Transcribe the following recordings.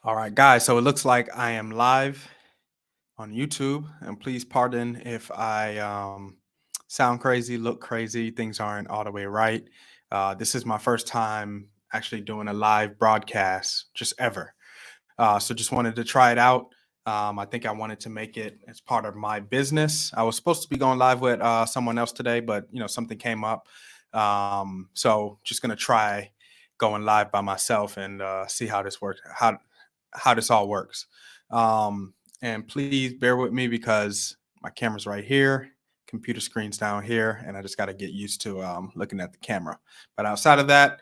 All right, guys. So it looks like I am live on YouTube, and please pardon if I sound crazy, look crazy, things aren't all the way right. This is my first time actually doing a live broadcast, just ever. So just wanted to try it out. I think I wanted to make it as part of my business. I was supposed to be going live with someone else today, but something came up. So just gonna try going live by myself and see how this works. How this all works. Um, and please bear with me because my camera's right here, computer screen's down here, and I just got to get used to looking at the camera. But outside of that,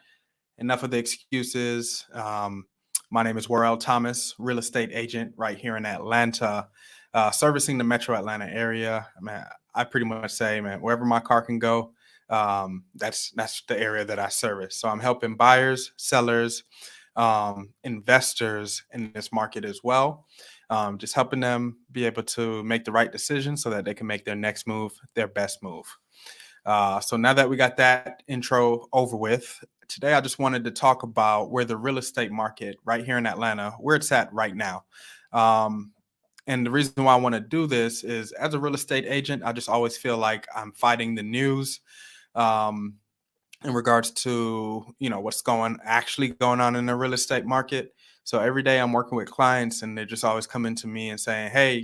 enough of the excuses. My name is Worrell Thomas, real estate agent right here in Atlanta, servicing the Metro Atlanta area. Man, I pretty much say, man, wherever my car can go, that's the area that I service. So I'm helping buyers, sellers, investors in this market as well. Just helping them be able to make the right decision so that they can make their next move their best move. So now that we got that intro over with, today I just wanted to talk about where the real estate market right here in Atlanta, where it's at right now. Um, and the reason why I want to do this is as a real estate agent, I just always feel like I'm fighting the news. Um, in regards to what's going on in the real estate market. So every day I'm working with clients and they're just always coming to me and saying, hey,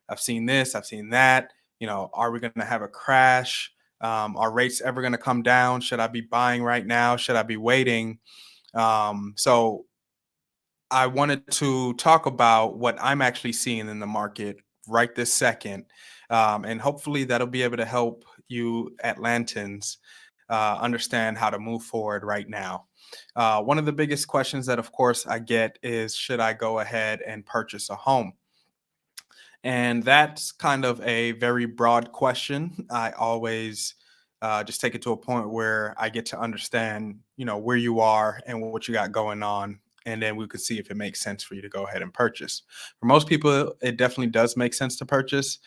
I've seen this, I've seen that. Are we going to have a crash? Are rates ever going to come down? Should I be buying right now? Should I be waiting? So I wanted to talk about what I'm actually seeing in the market right this second. And hopefully that'll be able to help you Atlantans understand how to move forward right now. One of the biggest questions that, of course, I get is should I go ahead and purchase a home? And that's kind of a very broad question. I always just take it to a point where I get to understand, where you are and what you got going on. And then we could see if it makes sense for you to go ahead and purchase. For most people, it definitely does make sense to purchase.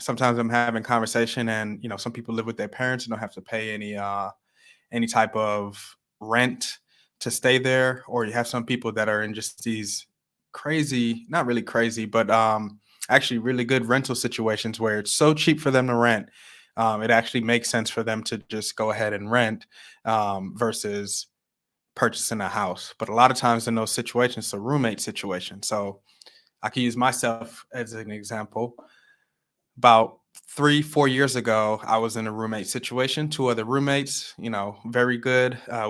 Sometimes I'm having conversation, and some people live with their parents and don't have to pay any type of rent to stay there, or you have some people that are in just these crazy, not really crazy, but actually really good rental situations where it's so cheap for them to rent. It actually makes sense for them to just go ahead and rent versus purchasing a house. But a lot of times in those situations, it's a roommate situation. So I can use myself as an example. About 3 4 years ago, I was in a roommate situation, two other roommates, very good. I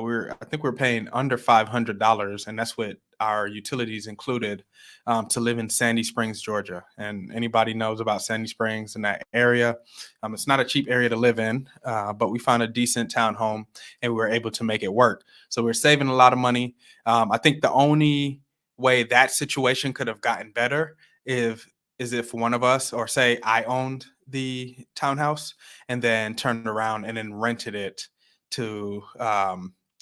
think we are paying under $500, and that's with our utilities included, to live in Sandy Springs, Georgia. And anybody knows about Sandy Springs in that area, it's not a cheap area to live in, but we found a decent townhome and we were able to make it work. So we're saving a lot of money. I think the only way that situation could have gotten better if is if one of us, or say I owned the townhouse and then turned around and then rented it to,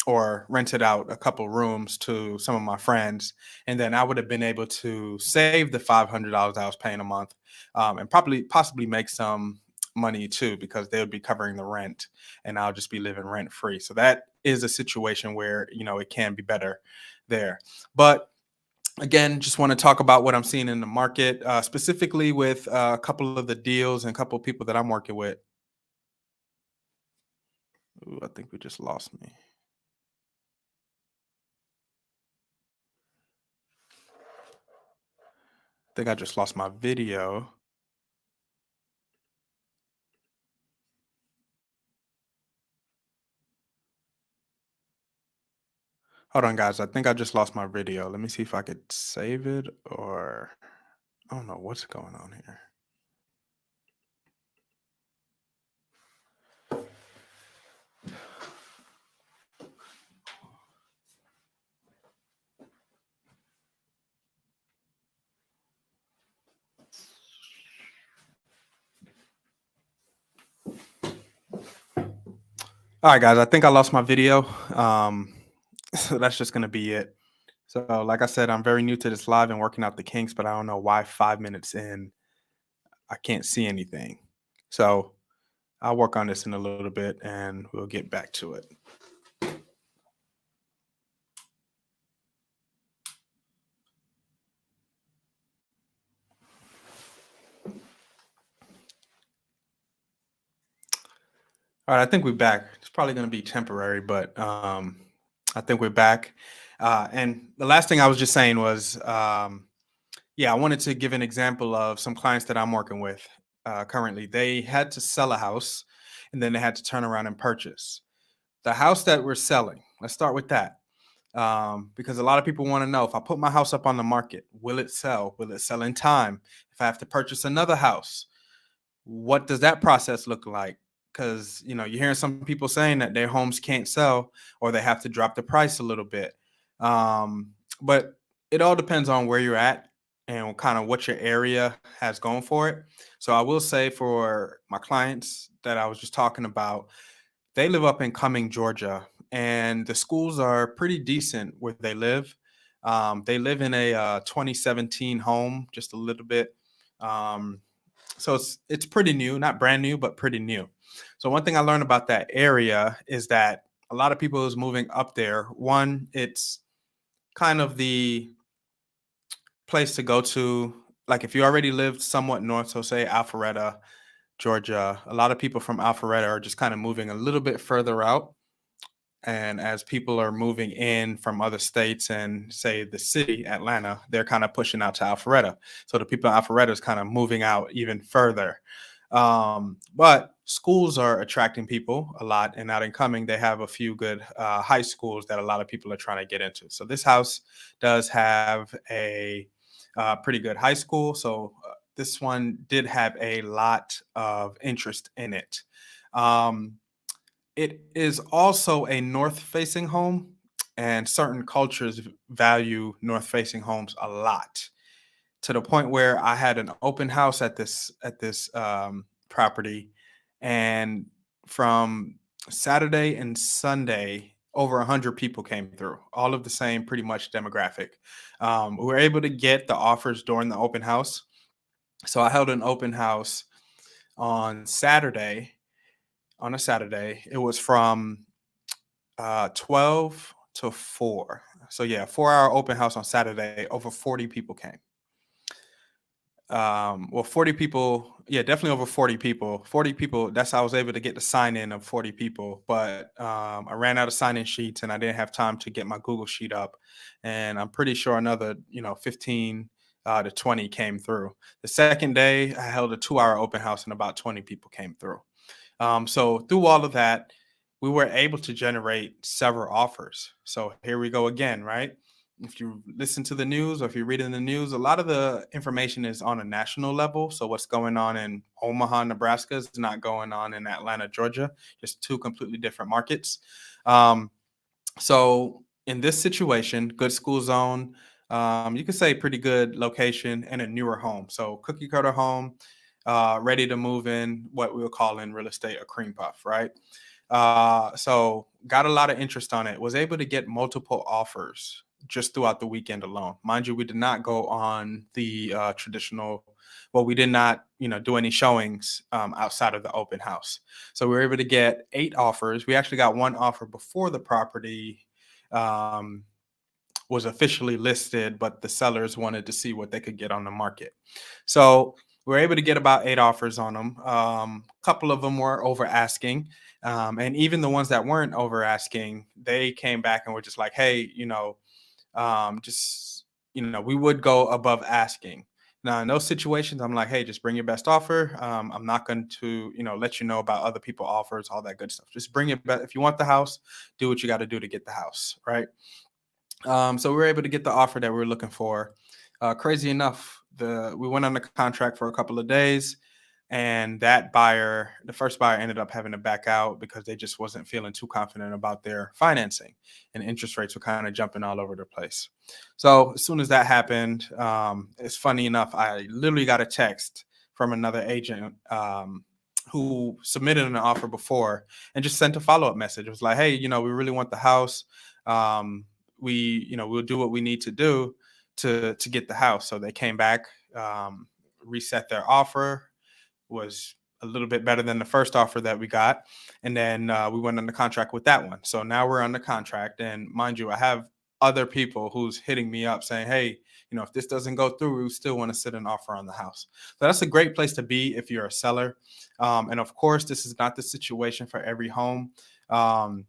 or rented out a couple rooms to some of my friends. And then I would have been able to save the $500 I was paying a month, and probably possibly make some money too, because they would be covering the rent and I'll just be living rent free. So that is a situation where, it can be better there. But again, just want to talk about what I'm seeing in the market, specifically with a couple of the deals and a couple of people that I'm working with. Ooh, I think we just lost me. I think I just lost my video. Hold on, guys. I think I just lost my video. Let me see if I could save it, or I don't know what's going on here. All right, guys. I think I lost my video. So that's just gonna be it. So, like I said, I'm very new to this live and working out the kinks, but I don't know why 5 minutes in I can't see anything. So I'll work on this in a little bit and we'll get back to it. All right, I think we're back. It's probably going to be temporary, but I think we're back. And the last thing I was just saying was, yeah, I wanted to give an example of some clients that I'm working with currently. They had to sell a house, and then they had to turn around and purchase the house that we're selling. Let's start with that, because a lot of people want to know, if I put my house up on the market, will it sell? Will it sell in time? If I have to purchase another house, what does that process look like? Because you're hearing some people saying that their homes can't sell, or they have to drop the price a little bit. But it all depends on where you're at and kind of what your area has going for it. So I will say, for my clients that I was just talking about, they live up in Cumming, Georgia, and the schools are pretty decent where they live. They live in a 2017 home, just a little bit. Um, so it's pretty new, not brand new, but pretty new. So one thing I learned about that area is that a lot of people is moving up there. One, it's kind of the place to go to. Like, if you already lived somewhat north, so say Alpharetta, Georgia, a lot of people from Alpharetta are just kind of moving a little bit further out. And as people are moving in from other states and say the city, Atlanta, they're kind of pushing out to Alpharetta. So the people in Alpharetta is kind of moving out even further. But schools are attracting people a lot. And out in Cumming, they have a few good high schools that a lot of people are trying to get into. So this house does have a pretty good high school. So this one did have a lot of interest in it. Um, it is also a north-facing home, and certain cultures value north-facing homes a lot, to the point where I had an open house at this property, and from Saturday and Sunday, over 100 people came through, all of the same pretty much demographic. We were able to get the offers during the open house, so I held an open house on Saturday. On a Saturday, it was from 12 to 4. So yeah, 4-hour open house on Saturday. Over 40 people came. Well, 40 people, yeah, definitely over 40 people. 40 people, that's how I was able to get the sign in of 40 people. But I ran out of sign in sheets, and I didn't have time to get my Google sheet up. And I'm pretty sure another, 15 to 20 came through. The second day, I held a 2-hour open house, and about 20 people came through. So through all of that, we were able to generate several offers. So here we go again, right? If you listen to the news, or if you read in the news, a lot of the information is on a national level. So what's going on in Omaha, Nebraska is not going on in Atlanta, Georgia, just two completely different markets. Um, so in this situation, good school zone, you could say pretty good location, and a newer home. So cookie cutter home, ready to move in, what we'll call in real estate a cream puff, right? So got a lot of interest on it. Was able to get multiple offers just throughout the weekend alone. Mind you, we did not go on the traditional. Well, we did not, do any showings outside of the open house. So we were able to get 8 offers. We actually got one offer before the property um, was officially listed, but the sellers wanted to see what they could get on the market. So we were able to get about 8 offers on them. A couple of them were over asking. And even the ones that weren't over asking, they came back and were just like, hey, just, we would go above asking. Now, in those situations, I'm like, hey, just bring your best offer. I'm not going to, let you know about other people offers, all that good stuff. Just bring it back. If you want the house, do what you got to do to get the house, right? So we were able to get the offer that we were looking for. Crazy enough, we went on the contract for a couple of days, and that buyer, the first buyer, ended up having to back out because they just wasn't feeling too confident about their financing, and interest rates were kind of jumping all over the place. So as soon as that happened, it's funny enough, I literally got a text from another agent who submitted an offer before, and just sent a follow-up message. It was like, hey, we really want the house. Um, we'll do what we need to do to get the house. So they came back, reset their offer, was a little bit better than the first offer that we got, and then we went on the contract with that one. So now we're on the contract, and mind you, I have other people who's hitting me up saying, hey, if this doesn't go through, we still want to sit an offer on the house. So that's a great place to be if you're a seller. And of course, this is not the situation for every home. Um,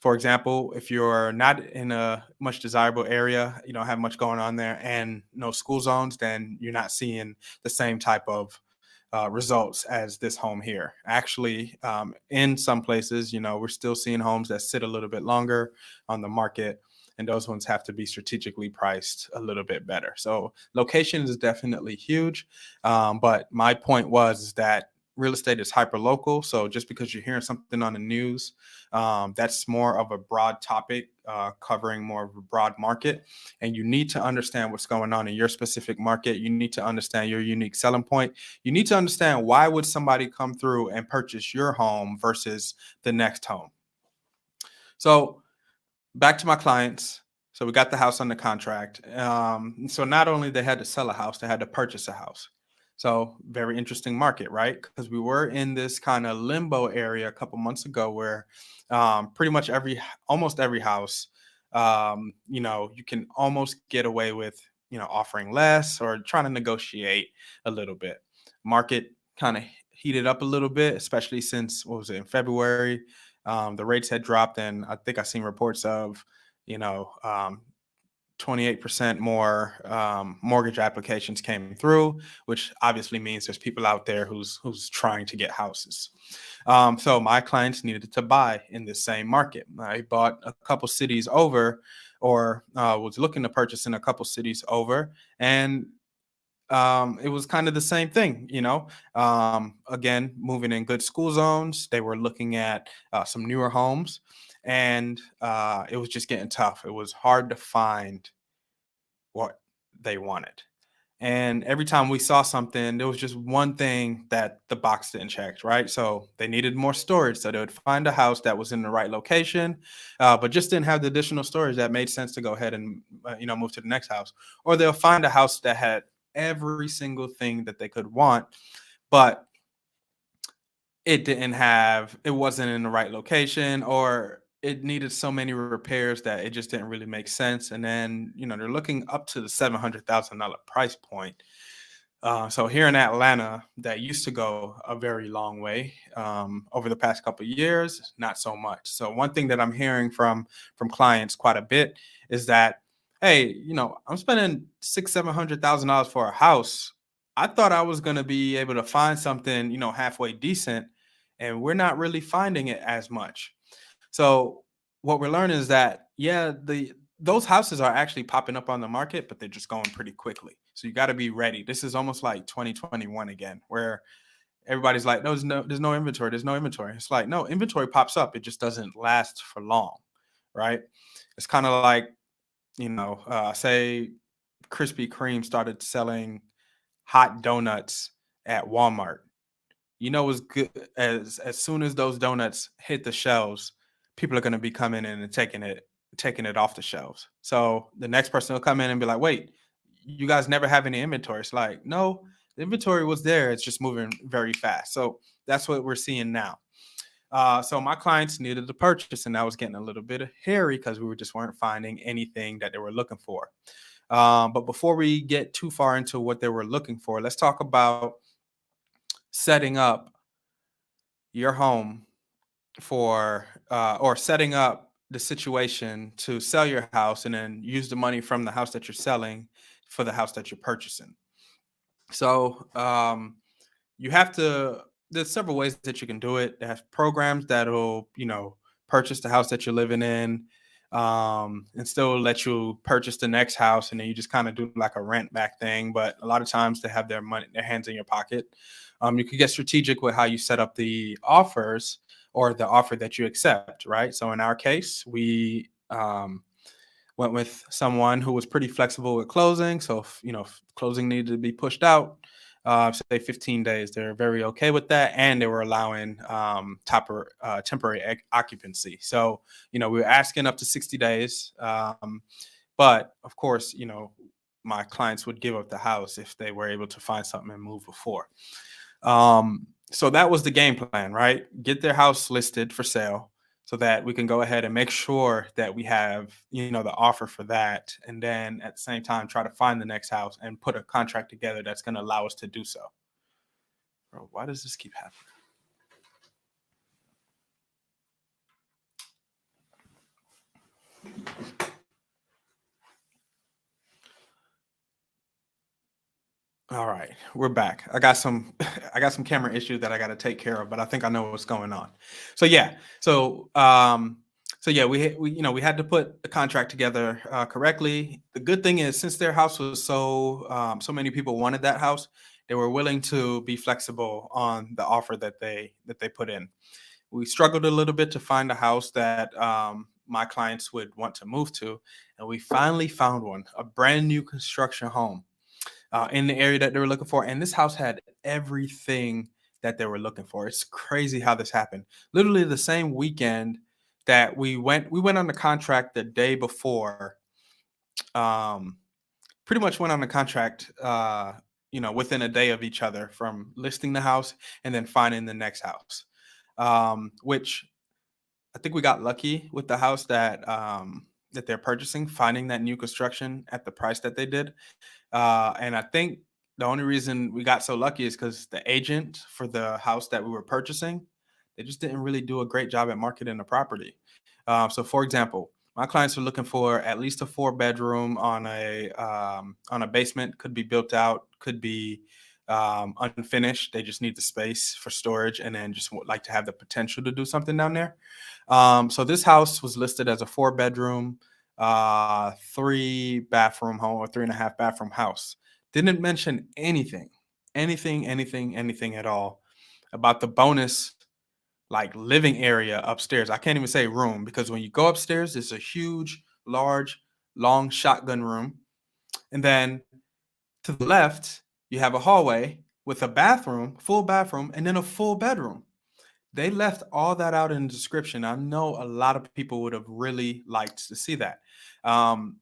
for example, if you're not in a much desirable area, you don't have much going on there and no school zones, then you're not seeing the same type of results as this home here. Actually, in some places, we're still seeing homes that sit a little bit longer on the market, and those ones have to be strategically priced a little bit better. So location is definitely huge. But my point was is that real estate is hyper local. So just because you're hearing something on the news, that's more of a broad topic, covering more of a broad market. And you need to understand what's going on in your specific market. You need to understand your unique selling point. You need to understand why would somebody come through and purchase your home versus the next home. So back to my clients. So we got the house under contract. So not only they had to sell a house, they had to purchase a house. So very interesting market, right? Because we were in this kind of limbo area a couple months ago where pretty much almost every house, you can almost get away with, offering less or trying to negotiate a little bit. Market kind of heated up a little bit, especially since, what was it, in February? The rates had dropped, and I think I seen reports of, you know, um, 28% more mortgage applications came through, which obviously means there's people out there who's trying to get houses. So my clients needed to buy in this same market. I bought a couple cities over, or was looking to purchase in a couple cities over, and it was kind of the same thing, again, moving in good school zones. They were looking at some newer homes, and it was just getting tough. It was hard to find what they wanted. And every time we saw something, there was just one thing that the box didn't check, right? So they needed more storage. So they would find a house that was in the right location, but just didn't have the additional storage that made sense to go ahead and, move to the next house. Or they'll find a house that had every single thing that they could want, but it wasn't in the right location, or it needed so many repairs that it just didn't really make sense. And then, they're looking up to the $700,000 price point. So here in Atlanta, that used to go a very long way. Over the past couple of years, not so much. So one thing that I'm hearing from clients quite a bit is that, hey, I'm spending $700,000 for a house. I thought I was going to be able to find something, halfway decent, and we're not really finding it as much. So what we're learning is that, yeah, those houses are actually popping up on the market, but they're just going pretty quickly. So you got to be ready. This is almost like 2021 again, where everybody's like, no, there's no inventory. There's no inventory. It's like, no, inventory pops up. It just doesn't last for long, right? It's kind of like, say Krispy Kreme started selling hot donuts at Walmart. As good as soon as those donuts hit the shelves, people are going to be coming in and taking it off the shelves. So the next person will come in and be like, "Wait, you guys never have any inventory?" It's like, no, the inventory was there. It's just moving very fast. So that's what we're seeing now. So my clients needed to purchase, and that was getting a little bit hairy because we just weren't finding anything that they were looking for. But before we get too far into what they were looking for, let's talk about setting up your home for or setting up the situation to sell your house and then use the money from the house that you're selling for the house that you're purchasing. So you have to there's several ways that you can do it. They have programs that'll, purchase the house that you're living in, and still let you purchase the next house, and then you just kind of do like a rent back thing. But a lot of times they have their hands in your pocket. You could get strategic with how you set up the offers or the offer that you accept, right? So in our case, we went with someone who was pretty flexible with closing. So if closing needed to be pushed out, say 15 days, they're very okay with that, and they were allowing temporary occupancy. So we were asking up to 60 days, but of course, my clients would give up the house if they were able to find something and move before. So that was the game plan, right? Get their house listed for sale so that we can go ahead and make sure that we have, the offer for that. And then at the same time, try to find the next house and put a contract together that's going to allow us to do so. Bro, why does this keep happening? All right, we're back. I got some I got some camera issues that I got to take care of, but I think I know what's going on. So yeah, so yeah, we had to put the contract together correctly. The good thing is, since their house was so many people wanted that house, they were willing to be flexible on the offer that they put in. We struggled a little bit to find a house that my clients would want to move to, and we finally found one, a brand new construction home in the area that they were looking for. And this house had everything that they were looking for. It's crazy how this happened. Literally the same weekend that we went on the contract the day before. Um, Pretty much went on the contract, within a day of each other from listing the house and then finding the next house. Which I think we got lucky with the house that they're purchasing, finding that new construction at the price that they did. And I think the only reason we got so lucky is because the agent for the house that we were purchasing, they just didn't really do a great job at marketing the property. So, for example, my clients are looking for at least a four-bedroom on a basement. Could be built out, could be unfinished. They just need the space for storage, and then just would like to have the potential to do something down there. So this house was listed as a four-bedroom, three bathroom home, or three and a half bathroom house. Didn't mention anything at all about the bonus, like, living area upstairs. I can't even say room, because when you go upstairs, it's a huge, large, long shotgun room. And then to the left, you have a hallway with a bathroom, full bathroom, and then a full bedroom. They left all that out in the description. I know a lot of people would have really liked to see that. Um,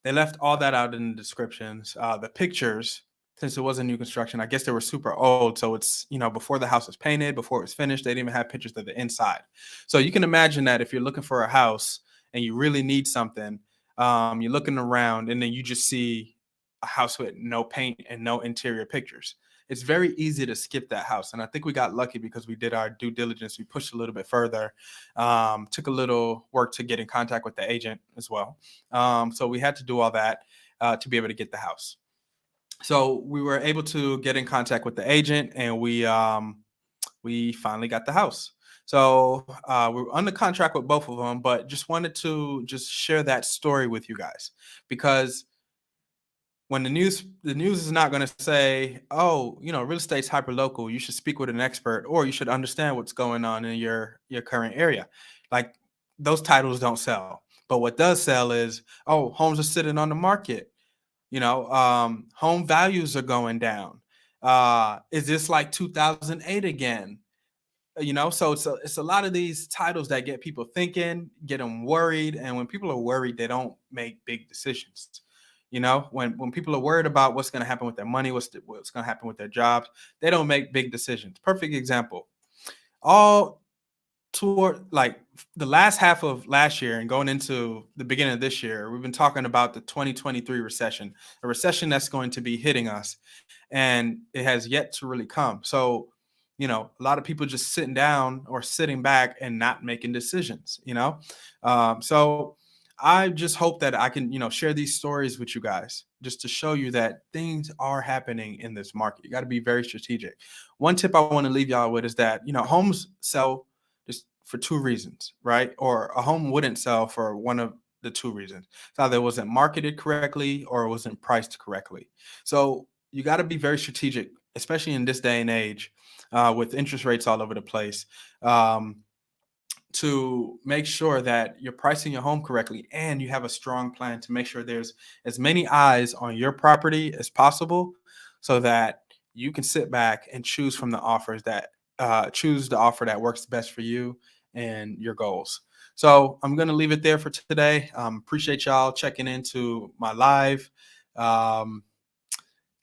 they left all that out in the descriptions. The pictures, since it was a new construction, I guess they were super old. So it's, before the house was painted, before it was finished, they didn't even have pictures of the inside. So you can imagine that if you're looking for a house and you really need something, you're looking around and then you just see a house with no paint and no interior pictures. It's very easy to skip that house. And I think we got lucky because we did our due diligence. We pushed a little bit further, took a little work to get in contact with the agent as well. So we had to do all that to be able to get the house. So we were able to get in contact with the agent, and we finally got the house. So we were under contract with both of them, but just wanted to just share that story with you guys, because when the news is not going to say, oh, real estate's hyper local, you should speak with an expert, or you should understand what's going on in your current area. Like, those titles don't sell. But what does sell is, oh, homes are sitting on the market. Home values are going down. Is this like 2008 again? So it's a lot of these titles that get people thinking, get them worried. And when people are worried, they don't make big decisions. When people are worried about what's going to happen with their money, what's going to happen with their jobs, they don't make big decisions. Perfect example. All toward, like, the last half of last year and going into the beginning of this year, we've been talking about the 2023 recession, a recession that's going to be hitting us, and it has yet to really come. So, a lot of people just sitting down or sitting back and not making decisions. So I just hope that I can, share these stories with you guys, just to show you that things are happening in this market. You got to be very strategic. One tip I want to leave y'all with is that, homes sell just for two reasons, right? Or a home wouldn't sell for one of the two reasons. It's either it wasn't marketed correctly or it wasn't priced correctly. So you got to be very strategic, especially in this day and age, with interest rates all over the place. To make sure that you're pricing your home correctly and you have a strong plan to make sure there's as many eyes on your property as possible, so that you can sit back and choose from the offers that choose the offer that works best for you and your goals. So I'm going to leave it there for today. Appreciate y'all checking into my live. Um,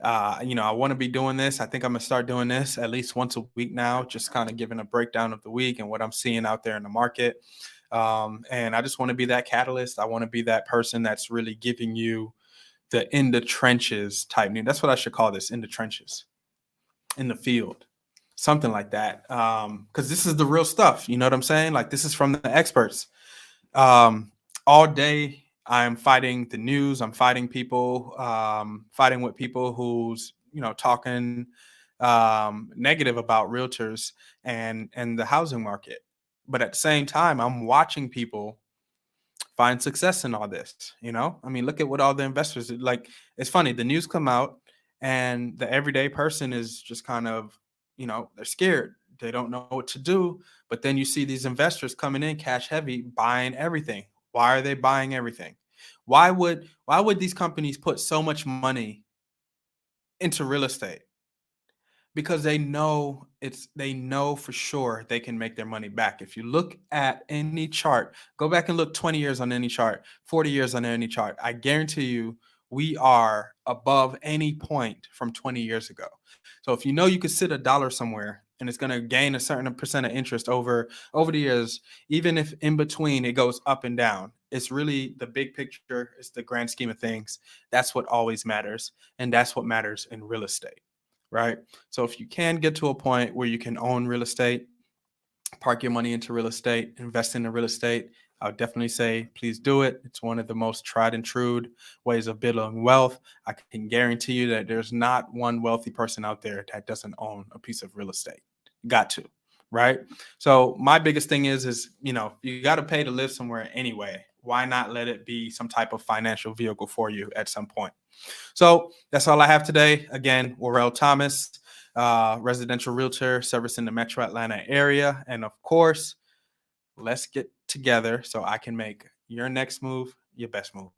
I want to be doing this. I think I'm gonna start doing this at least once a week now, just kind of giving a breakdown of the week and what I'm seeing out there in the market. And I just want to be that catalyst. I want to be that person that's really giving you the in the trenches type news. That's what I should call this, in the trenches, in the field, something like that. Because this is the real stuff. You know what I'm saying? Like, this is from the experts. All day I'm fighting the news. I'm fighting people, fighting with people who's, talking negative about realtors and the housing market. But at the same time, I'm watching people find success in all this. I mean, look at what all the investors like. It's funny, the news come out and the everyday person is just kind of, they're scared, they don't know what to do. But then you see these investors coming in cash heavy, buying everything. Why are they buying everything? Why would these companies put so much money into real estate? Because they know for sure they can make their money back. If you look at any chart, go back and look 20 years on any chart, 40 years on any chart, I guarantee you we are above any point from 20 years ago. So if you could sit a dollar somewhere and it's going to gain a certain percent of interest over the years, even if in between it goes up and down, it's really the big picture. It's the grand scheme of things. That's what always matters, and that's what matters in real estate, right? So if you can get to a point where you can own real estate, park your money into real estate, invest in the real estate, I would definitely say please do it. It's one of the most tried and true ways of building wealth. I can guarantee you that there's not one wealthy person out there that doesn't own a piece of real estate. Got to, right? So my biggest thing is you got to pay to live somewhere anyway. Why not let it be some type of financial vehicle for you at some point? So that's all I have today. Again, Worrell Thomas, residential realtor, servicing the Metro Atlanta area. And of course, let's get together so I can make your next move your best move.